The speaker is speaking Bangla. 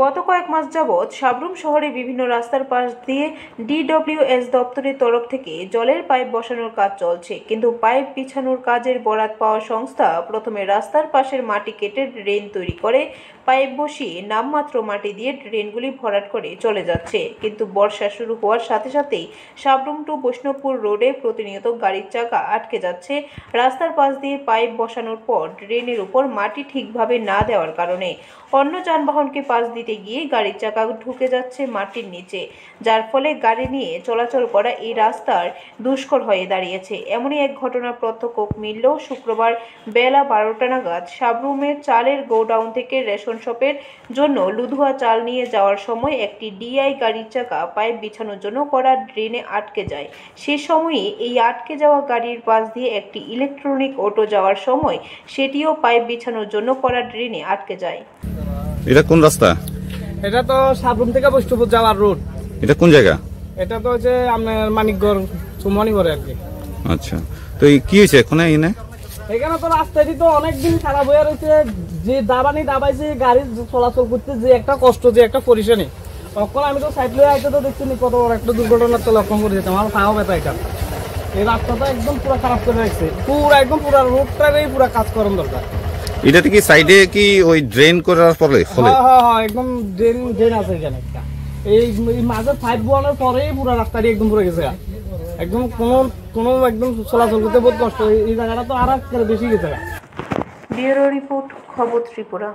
গত কয়েক মাস যাবৎ সাবরুম শহরে বিভিন্ন রাস্তার পাশ দিয়ে ডিডব্লিউএস দপ্তরের তরফ থেকে জলের পাইপ বসানোর কাজ চলছে, কিন্তু পাইপ বিছানোর কাজের বরাত পাওয়া সংস্থা প্রথমে রাস্তার পাশের মাটি কেটে ড্রেন তৈরি করে পাইপ বসিয়ে নামমাত্র মাটি দিয়ে ড্রেনগুলি ভরাট করে চলে যাচ্ছে। কিন্তু বর্ষা শুরু হওয়ার সাথে সাথেই সাবরুম টু বৈষ্ণবপুর রোডে প্রতিনিয়ত গাড়ির চাকা আটকে যাচ্ছে রাস্তার পাশ দিয়ে পাইপ বসানোর পর ড্রেনের উপর মাটি ঠিকভাবে না দেওয়ার কারণে। অন্য যানবাহনকে পাশ দিতে গিয়ে গাড়ির চাকা ঢুকে যাচ্ছে মাটির নিচে, যার ফলে গাড়ি নিয়ে চলাচল করা এই রাস্তার দুষ্কর হয়ে দাঁড়িয়েছে। এমনই এক ঘটনার প্রত্যক্ষ মিলল শুক্রবার বেলা 12টা নাগাদ সাবরুমের চালের গোডাউন থেকে রেশন শপের জন্য লুধুয়া চাল নিয়ে যাওয়ার সময় একটি ডিআই গাড়ির চাকা পাইপ বিছানোর জন্য করা ড্রেনে আটকে যায়। সে সময়ই এই আটকে যাওয়া গাড়ির পাশ দিয়ে একটি ইলেকট্রনিক অটো যাওয়ার সময় সেটিও পাইপ বিছানোর জন্য করা ড্রেনে আটকে যায়। এটা কোন রাস্তা? এটা তো সাবরুম থেকে বৈষ্ণবপুর যাওয়ার রোড। এটা কোন জায়গা? এটা তো হচ্ছে আপনার মানিকগড় চুমনিগড়ে আর কি। আচ্ছা, তো কি হয়েছে এখন? এখানে তো রাস্তাটি তো অনেকদিন খারাপ হয়ে রয়েছে, যে দাবাইছে গাড়ি চলাচল করতে যে একটা কষ্ট, যে একটা পরিশানি। তখন আমি তো সাইড লয়ে আইতে তো দেখছি কত বড় একটা দুর্ঘটনার তো লক্ষ্য করে যেতাম। আমার পাও ব্যথা এটা। এই রাস্তাটা একদম পুরো খারাপ করে রাখছে, পুরো রোডটারই পুরো কাজ করার দরকার। এটা কি সাইডে কি ওই ড্রেন করার ফলে? হ্যাঁ, একদম ড্রেন আছে এখানে একটা। এই মাঝে পাইপ বসানোর পরেই পুরো রাস্তাটি একদম পুরো গেছে, একদম কোনো একদম চলাচল করতে বহুত কষ্ট। এই জায়গাটা তো আর বেশি গেছে। ব্যুরো রিপোর্ট, খবর ত্রিপুরা।